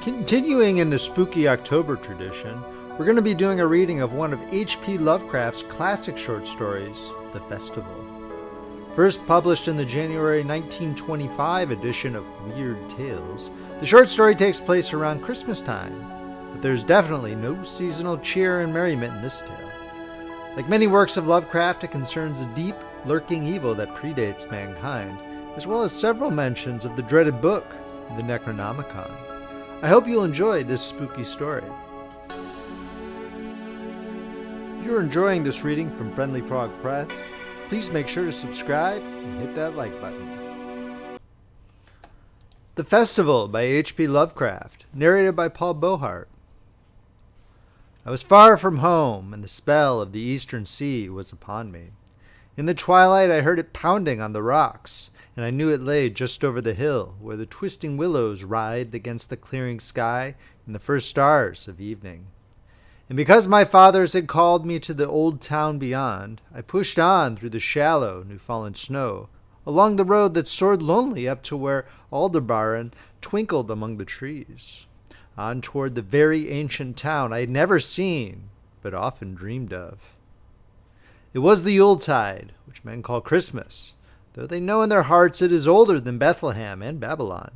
Continuing in the spooky October tradition, we're going to be doing a reading of one of H.P. Lovecraft's classic short stories, The Festival. First published in the January 1925 edition of Weird Tales, the short story takes place around Christmas time, but there's definitely no seasonal cheer and merriment in this tale. Like many works of Lovecraft, it concerns a deep, lurking evil that predates mankind, as well as several mentions of the dreaded book, the Necronomicon. I hope you'll enjoy this spooky story. If you're enjoying this reading from Friendly Frog Press, please make sure to subscribe and hit that like button. The Festival by H.P. Lovecraft, narrated by Beauheart. I was far from home, and the spell of the eastern sea was upon me. In the twilight I heard it pounding on the rocks, and I knew it lay just over the hill, where the twisting willows writhed against the clearing sky in the first stars of evening. And because my fathers had called me to the old town beyond, I pushed on through the shallow, new-fallen snow, along the road that soared lonely up to where Aldebaran twinkled among the trees, on toward the very ancient town I had never seen, but often dreamed of. It was the Yuletide, which men call Christmas, though they know in their hearts it is older than Bethlehem and Babylon,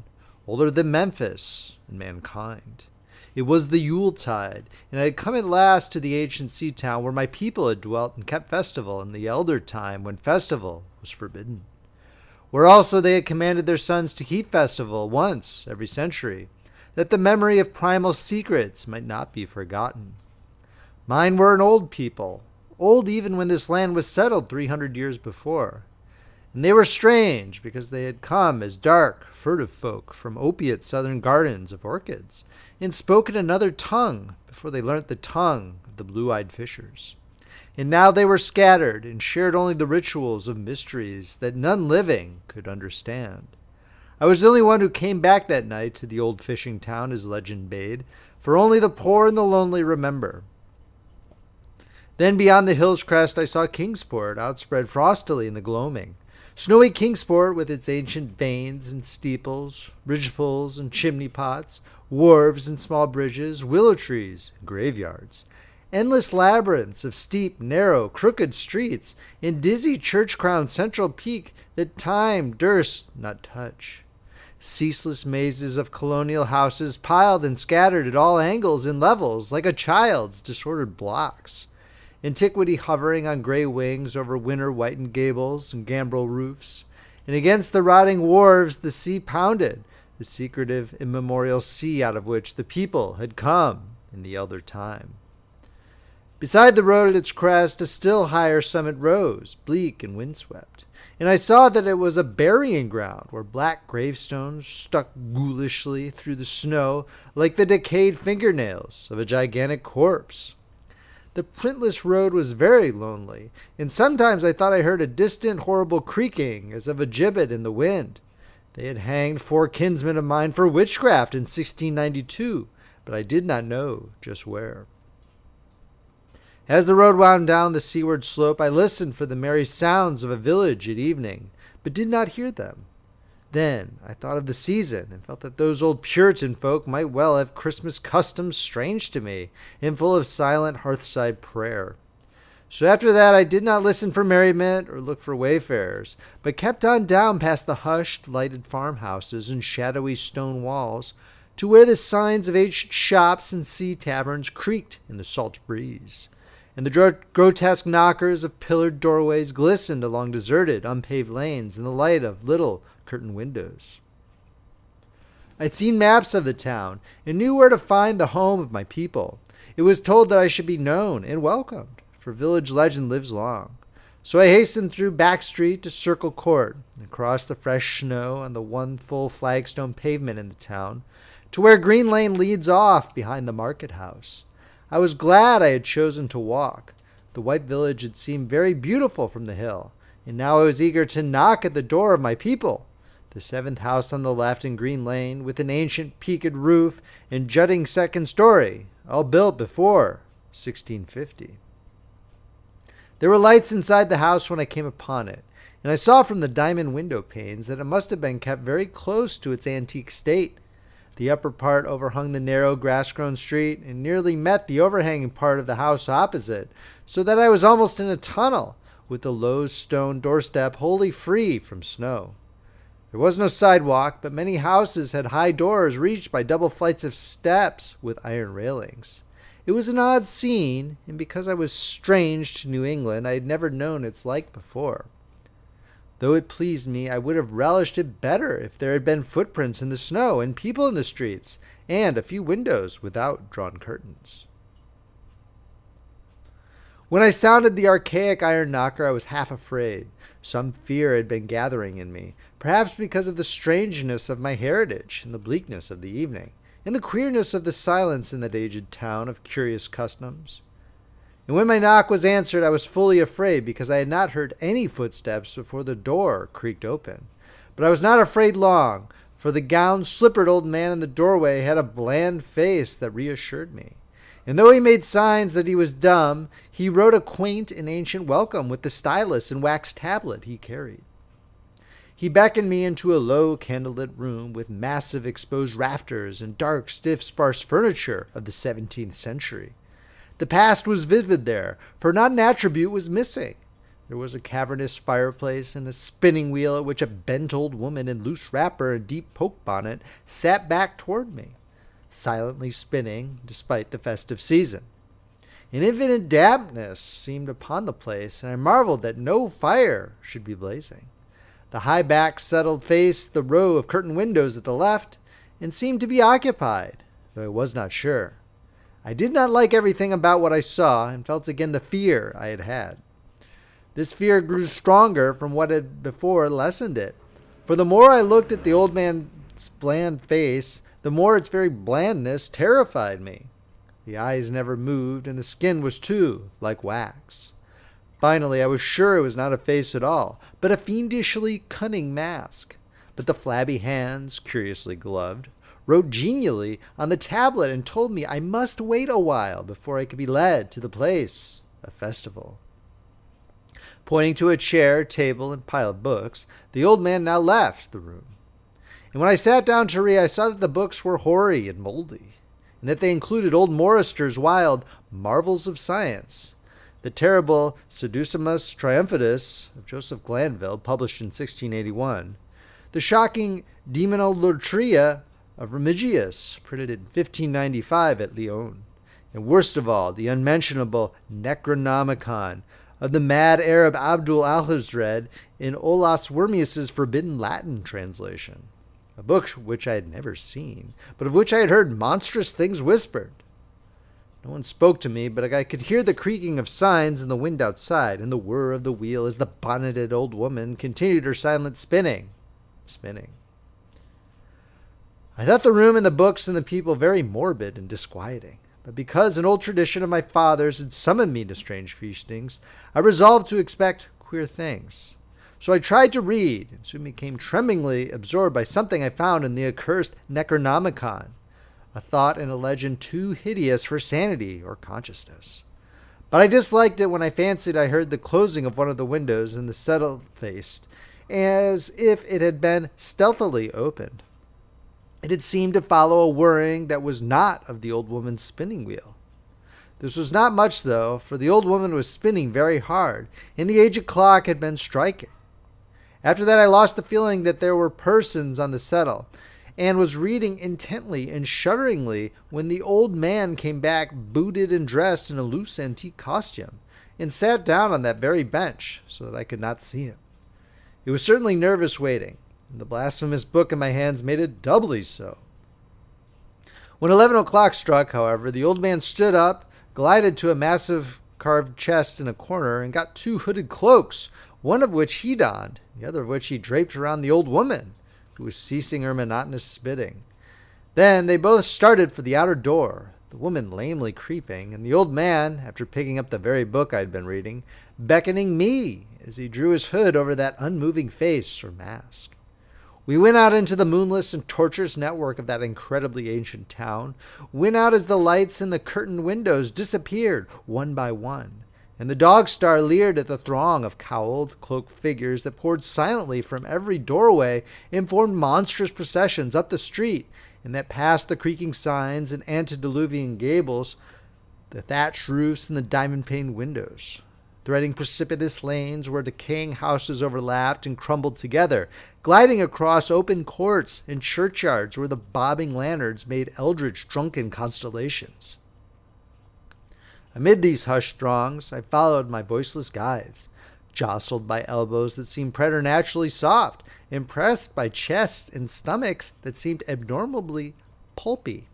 older than Memphis and mankind. It was the Yuletide, and I had come at last to the ancient sea town where my people had dwelt and kept festival in the elder time when festival was forbidden, where also they had commanded their sons to keep festival once every century, that the memory of primal secrets might not be forgotten. Mine were an old people, old even when this land was settled 300 years before. And they were strange because they had come as dark, furtive folk from opiate southern gardens of orchids, and spoke in another tongue before they learnt the tongue of the blue-eyed fishers. And now they were scattered and shared only the rituals of mysteries that none living could understand. I was the only one who came back that night to the old fishing town as legend bade, for only the poor and the lonely remember. Then beyond the hill's crest I saw Kingsport outspread frostily in the gloaming. Snowy Kingsport with its ancient vanes and steeples, ridgepoles and chimney pots, wharves and small bridges, willow trees and graveyards. Endless labyrinths of steep, narrow, crooked streets, and dizzy church-crowned central peak that time durst not touch. Ceaseless mazes of colonial houses piled and scattered at all angles and levels like a child's disordered blocks. Antiquity hovering on gray wings over winter-whitened gables and gambrel roofs, and against the rotting wharves the sea pounded, the secretive, immemorial sea out of which the people had come in the elder time. Beside the road at its crest a still higher summit rose, bleak and windswept, and I saw that it was a burying ground where black gravestones stuck ghoulishly through the snow like the decayed fingernails of a gigantic corpse. The printless road was very lonely, and sometimes I thought I heard a distant, horrible creaking as of a gibbet in the wind. They had hanged 4 kinsmen of mine for witchcraft in 1692, but I did not know just where. As the road wound down the seaward slope, I listened for the merry sounds of a village at evening, but did not hear them. Then I thought of the season, and felt that those old Puritan folk might well have Christmas customs strange to me, and full of silent hearthside prayer. So after that I did not listen for merriment or look for wayfarers, but kept on down past the hushed, lighted farmhouses and shadowy stone walls, to where the signs of ancient shops and sea taverns creaked in the salt breeze, and the grotesque knockers of pillared doorways glistened along deserted, unpaved lanes in the light of little curtained windows. I had seen maps of the town and knew where to find the home of my people. It was told that I should be known and welcomed, for village legend lives long. So I hastened through Back Street to Circle Court, and across the fresh snow on the one full flagstone pavement in the town, to where Green Lane leads off behind the market house. I was glad I had chosen to walk. The white village had seemed very beautiful from the hill, and now I was eager to knock at the door of my people. The 7th house on the left in Green Lane, with an ancient peaked roof and jutting second story, all built before 1650. There were lights inside the house when I came upon it, and I saw from the diamond window panes that it must have been kept very close to its antique state. The upper part overhung the narrow, grass-grown street and nearly met the overhanging part of the house opposite, so that I was almost in a tunnel, with the low stone doorstep wholly free from snow. There was no sidewalk, but many houses had high doors reached by double flights of steps with iron railings. It was an odd scene, and because I was strange to New England, I had never known its like before. Though it pleased me, I would have relished it better if there had been footprints in the snow and people in the streets, and a few windows without drawn curtains. When I sounded the archaic iron knocker, I was half afraid. Some fear had been gathering in me, perhaps because of the strangeness of my heritage and the bleakness of the evening, and the queerness of the silence in that aged town of curious customs. And when my knock was answered, I was fully afraid, because I had not heard any footsteps before the door creaked open. But I was not afraid long, for the gown-slippered old man in the doorway had a bland face that reassured me. And though he made signs that he was dumb, he wrote a quaint and ancient welcome with the stylus and wax tablet he carried. He beckoned me into a low candlelit room with massive exposed rafters and dark, stiff, sparse furniture of the 17th century. The past was vivid there, for not an attribute was missing. There was a cavernous fireplace and a spinning wheel at which a bent old woman in loose wrapper and deep poke bonnet sat back toward me, silently spinning despite the festive season. An infinite dampness seemed upon the place, and I marveled that no fire should be blazing. The high back settled faced the row of curtained windows at the left, and seemed to be occupied, though I was not sure. I did not like everything about what I saw, and felt again the fear I had had. This fear grew stronger from what had before lessened it, for the more I looked at the old man's bland face, the more its very blandness terrified me. The eyes never moved, and the skin was too like wax. Finally, I was sure it was not a face at all, but a fiendishly cunning mask. But the flabby hands, curiously gloved, wrote genially on the tablet and told me I must wait a while before I could be led to the place of festival. Pointing to a chair, table, and pile of books, the old man now left the room. And when I sat down to read, I saw that the books were hoary and moldy, and that they included old Morrister's wild Marvels of Science, the terrible Seducimus Triumphatus of Joseph Glanville, published in 1681, the shocking Demonolotria of Remigius, printed in 1595 at Lyon, and worst of all, the unmentionable Necronomicon of the mad Arab Abdul Alhazred in Olaus Wormius's forbidden Latin translation, a book which I had never seen, but of which I had heard monstrous things whispered. No one spoke to me, but I could hear the creaking of signs in the wind outside, and the whir of the wheel as the bonneted old woman continued her silent spinning. I thought the room and the books and the people very morbid and disquieting, but because an old tradition of my father's had summoned me to strange feastings, I resolved to expect queer things. So I tried to read, and soon became tremblingly absorbed by something I found in the accursed Necronomicon, a thought and a legend too hideous for sanity or consciousness. But I disliked it when I fancied I heard the closing of one of the windows in the settle-faced, as if it had been stealthily opened. It had seemed to follow a whirring that was not of the old woman's spinning wheel. This was not much, though, for the old woman was spinning very hard, and the aged clock had been striking. After that I lost the feeling that there were persons on the settle, and was reading intently and shudderingly when the old man came back booted and dressed in a loose antique costume, and sat down on that very bench so that I could not see him. It was certainly nervous waiting, and the blasphemous book in my hands made it doubly so. When 11 o'clock struck, however, the old man stood up, glided to a massive carved chest in a corner, and got 2 hooded cloaks, one of which he donned, the other of which he draped around the old woman, who was ceasing her monotonous spitting. Then they both started for the outer door, the woman lamely creeping, and the old man, after picking up the very book I had been reading, beckoning me as he drew his hood over that unmoving face or mask. We went out into the moonless and tortuous network of that incredibly ancient town, went out as the lights in the curtained windows disappeared one by one, and the dog star leered at the throng of cowled, cloaked figures that poured silently from every doorway and formed monstrous processions up the street and that past the creaking signs and antediluvian gables, the thatched roofs and the diamond-paned windows, threading precipitous lanes where decaying houses overlapped and crumbled together, gliding across open courts and churchyards where the bobbing lanterns made eldritch drunken constellations. Amid these hushed throngs, I followed my voiceless guides, jostled by elbows that seemed preternaturally soft, impressed by chests and stomachs that seemed abnormally pulpy,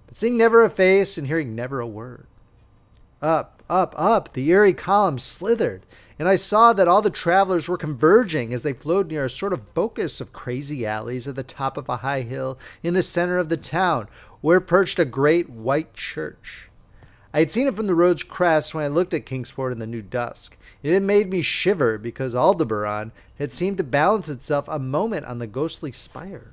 but seeing never a face and hearing never a word. Up, the eerie columns slithered, and I saw that all the travelers were converging as they flowed near a sort of focus of crazy alleys at the top of a high hill in the center of the town, where perched a great white church. I had seen it from the road's crest when I looked at Kingsport in the new dusk. It had made me shiver because Aldebaran had seemed to balance itself a moment on the ghostly spire.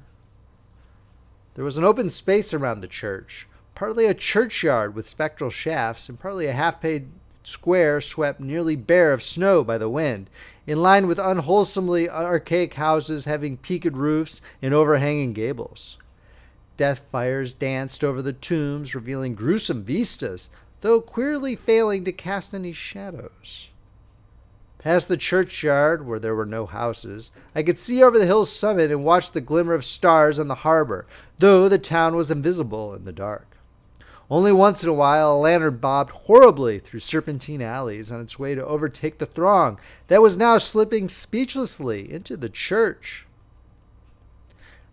There was an open space around the church, partly a churchyard with spectral shafts, and partly a half-paved square swept nearly bare of snow by the wind, in line with unwholesomely archaic houses having peaked roofs and overhanging gables. Death fires danced over the tombs, revealing gruesome vistas, though queerly failing to cast any shadows. Past the churchyard, where there were no houses, I could see over the hill's summit and watch the glimmer of stars on the harbor, though the town was invisible in the dark. Only once in a while a lantern bobbed horribly through serpentine alleys on its way to overtake the throng that was now slipping speechlessly into the church.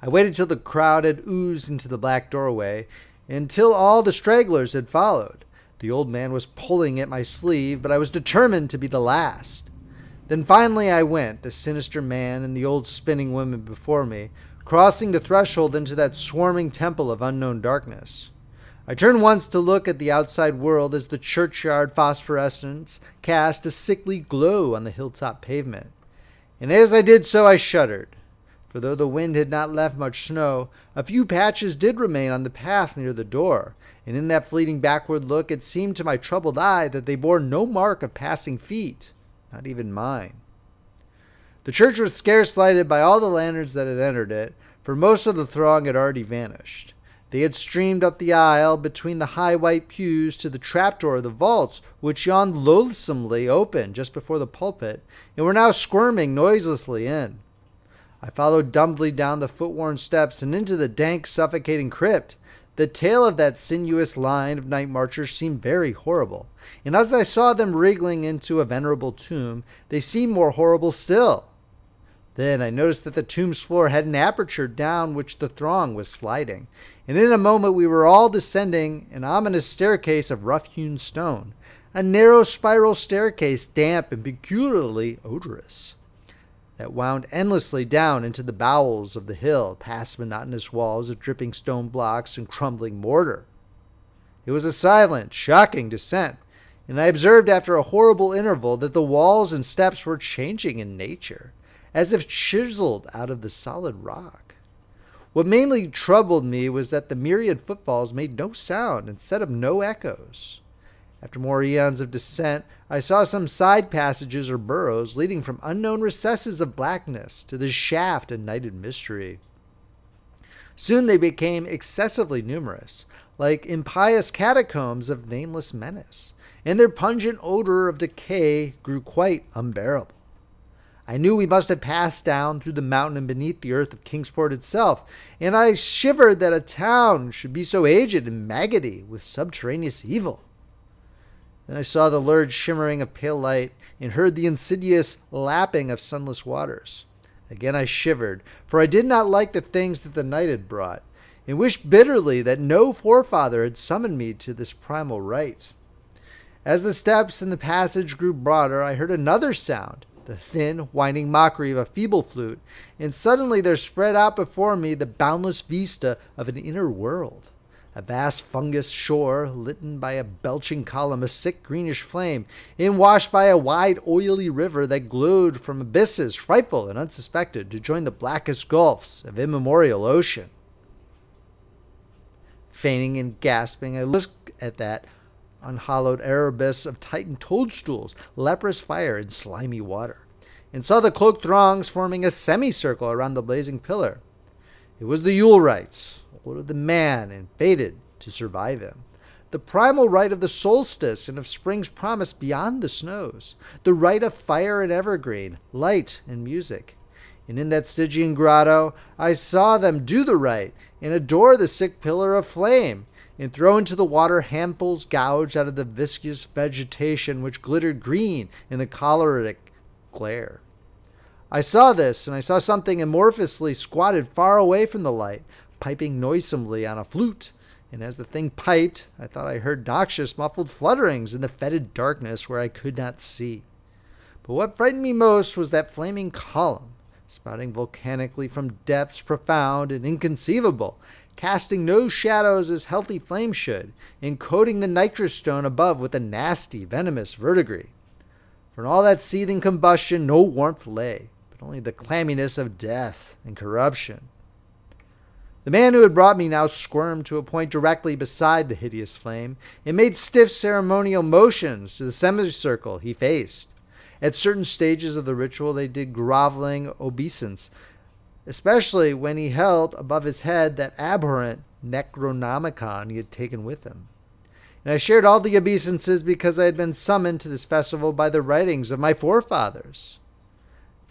I waited till the crowd had oozed into the black doorway, until all the stragglers had followed. The old man was pulling at my sleeve, but I was determined to be the last. Then finally I went, the sinister man and the old spinning woman before me, crossing the threshold into that swarming temple of unknown darkness. I turned once to look at the outside world as the churchyard phosphorescence cast a sickly glow on the hilltop pavement. And as I did so I shuddered, for though the wind had not left much snow, a few patches did remain on the path near the door, and in that fleeting backward look it seemed to my troubled eye that they bore no mark of passing feet, not even mine. The church was scarce lighted by all the lanterns that had entered it, for most of the throng had already vanished. They had streamed up the aisle between the high white pews to the trapdoor of the vaults, which yawned loathsomely open just before the pulpit, and were now squirming noiselessly in. I followed dumbly down the foot-worn steps and into the dank, suffocating crypt. The tale of that sinuous line of night marchers seemed very horrible, and as I saw them wriggling into a venerable tomb, they seemed more horrible still. Then I noticed that the tomb's floor had an aperture down which the throng was sliding, and in a moment we were all descending an ominous staircase of rough-hewn stone, a narrow spiral staircase damp and peculiarly odorous, that wound endlessly down into the bowels of the hill, past monotonous walls of dripping stone blocks and crumbling mortar. It was a silent, shocking descent, and I observed after a horrible interval that the walls and steps were changing in nature, as if chiseled out of the solid rock. What mainly troubled me was that the myriad footfalls made no sound and set up no echoes. After more eons of descent, I saw some side passages or burrows leading from unknown recesses of blackness to the shaft of nighted mystery. Soon they became excessively numerous, like impious catacombs of nameless menace, and their pungent odor of decay grew quite unbearable. I knew we must have passed down through the mountain and beneath the earth of Kingsport itself, and I shivered that a town should be so aged and maggoty with subterraneous evil. Then I saw the lurid shimmering of pale light and heard the insidious lapping of sunless waters. Again I shivered, for I did not like the things that the night had brought, and wished bitterly that no forefather had summoned me to this primal rite. As the steps in the passage grew broader, I heard another sound, the thin, whining mockery of a feeble flute, and suddenly there spread out before me the boundless vista of an inner world. A vast fungus shore, lit by a belching column of sick greenish flame, and washed by a wide oily river that glowed from abysses frightful and unsuspected to join the blackest gulfs of immemorial ocean. Fainting and gasping, I looked at that unhallowed Erebus of Titan toadstools, leprous fire, and slimy water, and saw the cloaked throngs forming a semicircle around the blazing pillar. It was the Yule rites, hold of the man and fated to survive him. The primal right of the solstice and of spring's promise beyond the snows. The right of fire and evergreen, light and music. And in that Stygian grotto, I saw them do the right and adore the sick pillar of flame, and throw into the water handfuls gouged out of the viscous vegetation which glittered green in the choleric glare. I saw this, and I saw something amorphously squatted far away from the light, piping noisomely on a flute, and as the thing piped, I thought I heard noxious muffled flutterings in the fetid darkness where I could not see. But what frightened me most was that flaming column, spouting volcanically from depths profound and inconceivable, casting no shadows as healthy flame should, and coating the nitrous stone above with a nasty, venomous verdigris. For in all that seething combustion no warmth lay, but only the clamminess of death and corruption. The man who had brought me now squirmed to a point directly beside the hideous flame, and made stiff ceremonial motions to the semicircle he faced. At certain stages of the ritual they did groveling obeisance, especially when he held above his head that abhorrent Necronomicon he had taken with him. And I shared all the obeisances because I had been summoned to this festival by the writings of my forefathers.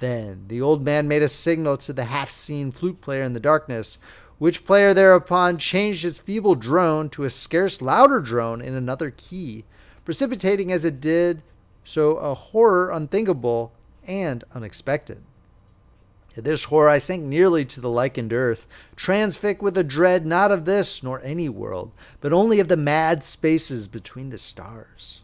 Then the old man made a signal to the half-seen flute player in the darkness, which player thereupon changed his feeble drone to a scarce louder drone in another key, precipitating as it did so a horror unthinkable and unexpected. At this horror I sank nearly to the lichened earth, transfixed with a dread not of this nor any world, but only of the mad spaces between the stars.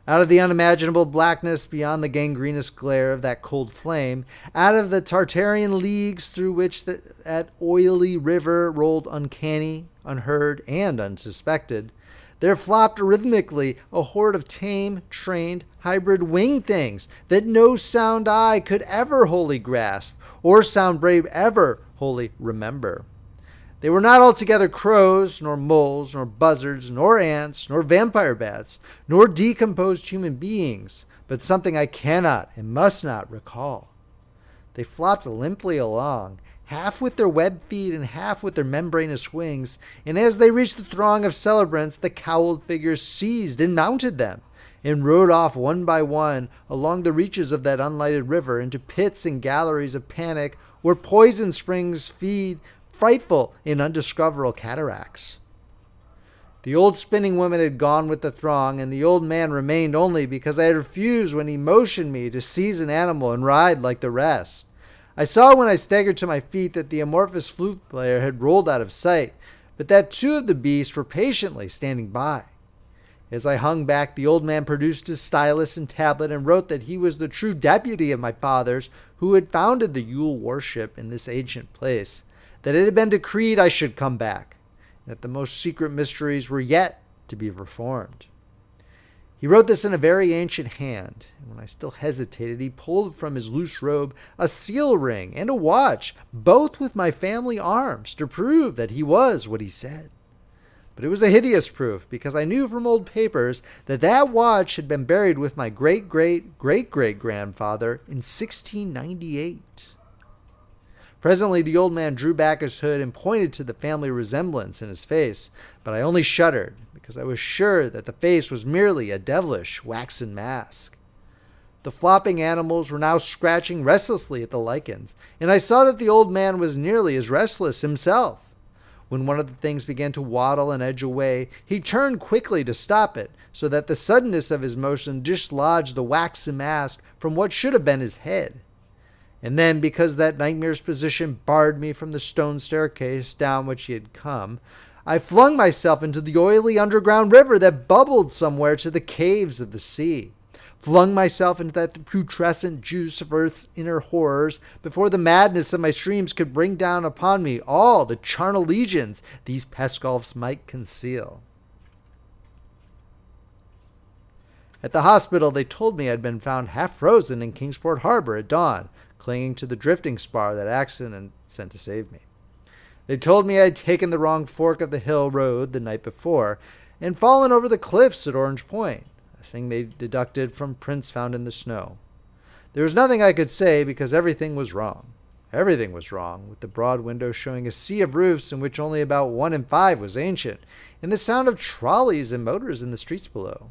Out of the unimaginable blackness beyond the gangrenous glare of that cold flame, out of the Tartarian leagues through which that oily river rolled uncanny, unheard, and unsuspected, there flopped rhythmically a horde of tame, trained, hybrid winged things that no sound eye could ever wholly grasp, or sound brave ever wholly remember. They were not altogether crows, nor moles, nor buzzards, nor ants, nor vampire bats, nor decomposed human beings, but something I cannot and must not recall. They flopped limply along, half with their webbed feet and half with their membranous wings, and as they reached the throng of celebrants, the cowled figures seized and mounted them, and rode off one by one along the reaches of that unlighted river into pits and galleries of panic where poison springs feed frightful and undiscoverable cataracts. The old spinning woman had gone with the throng, and the old man remained only because I had refused when he motioned me to seize an animal and ride like the rest. I saw when I staggered to my feet that the amorphous flute player had rolled out of sight, but that two of the beasts were patiently standing by. As I hung back, the old man produced his stylus and tablet and wrote that he was the true deputy of my fathers who had founded the Yule worship in this ancient place, that it had been decreed I should come back, and that the most secret mysteries were yet to be performed. He wrote this in a very ancient hand, and when I still hesitated, he pulled from his loose robe a seal ring and a watch, both with my family arms, to prove that he was what he said. But it was a hideous proof, because I knew from old papers that that watch had been buried with my great-great-great-great-grandfather in 1698. Presently the old man drew back his hood and pointed to the family resemblance in his face, but I only shuddered, because I was sure that the face was merely a devilish waxen mask. The flopping animals were now scratching restlessly at the lichens, and I saw that the old man was nearly as restless himself. When one of the things began to waddle and edge away, he turned quickly to stop it, so that the suddenness of his motion dislodged the waxen mask from what should have been his head. And then, because that nightmare's position barred me from the stone staircase down which he had come, I flung myself into the oily underground river that bubbled somewhere to the caves of the sea. Flung myself into that putrescent juice of earth's inner horrors before the madness of my streams could bring down upon me all the charnel legions these pest-gulfs might conceal. At the hospital, they told me I had been found half frozen in Kingsport Harbor at dawn, clinging to the drifting spar that accident sent to save me. They told me I had taken the wrong fork of the hill road the night before and fallen over the cliffs at Orange Point, a thing they deducted from prints found in the snow. There was nothing I could say because everything was wrong. Everything was wrong, with the broad windows showing a sea of roofs in which only about 1 in 5 was ancient, and the sound of trolleys and motors in the streets below.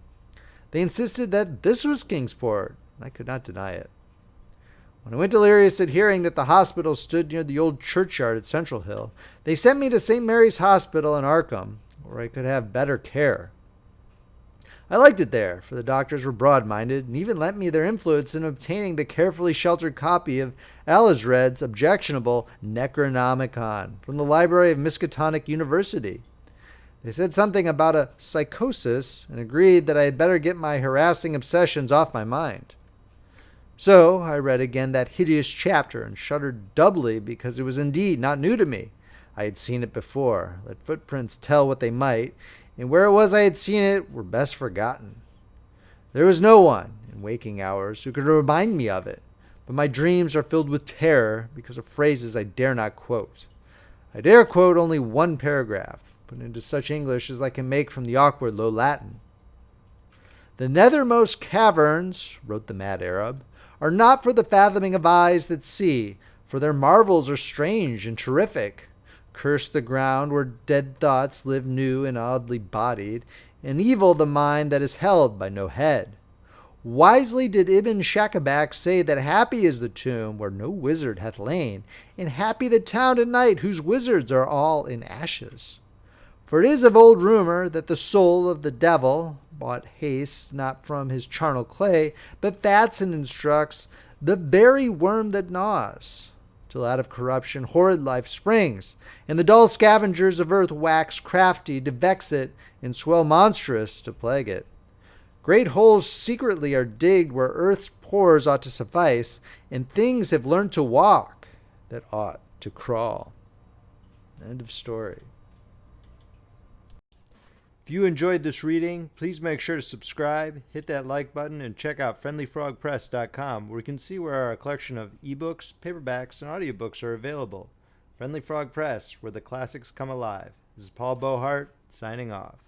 They insisted that this was Kingsport, and I could not deny it. When I went delirious at hearing that the hospital stood near the old churchyard at Central Hill, they sent me to St. Mary's Hospital in Arkham, where I could have better care. I liked it there, for the doctors were broad-minded and even lent me their influence in obtaining the carefully sheltered copy of Alazred's objectionable Necronomicon from the library of Miskatonic University. They said something about a psychosis and agreed that I had better get my harassing obsessions off my mind. So I read again that hideous chapter and shuddered doubly because it was indeed not new to me. I had seen it before, let footprints tell what they might, and where it was I had seen it were best forgotten. There was no one, in waking hours, who could remind me of it, but my dreams are filled with terror because of phrases I dare not quote. I dare quote only one paragraph, put into such English as I can make from the awkward Low Latin. "The nethermost caverns," wrote the mad Arab, "are not for the fathoming of eyes that see, for their marvels are strange and terrific. Curse the ground where dead thoughts live new and oddly bodied, and evil the mind that is held by no head. Wisely did Ibn Shakabak say that happy is the tomb where no wizard hath lain, and happy the town at night whose wizards are all in ashes. For it is of old rumor that the soul of the devil bought haste not from his charnel clay, but fats and instructs the very worm that gnaws, till out of corruption horrid life springs, and the dull scavengers of earth wax crafty to vex it, and swell monstrous to plague it. Great holes secretly are digged where earth's pores ought to suffice, and things have learned to walk that ought to crawl." End of story. If you enjoyed this reading, please make sure to subscribe, hit that like button, and check out friendlyfrogpress.com, where you can see where our collection of ebooks, paperbacks, and audiobooks are available. Friendly Frog Press, where the classics come alive. This is Paul Beauheart, signing off.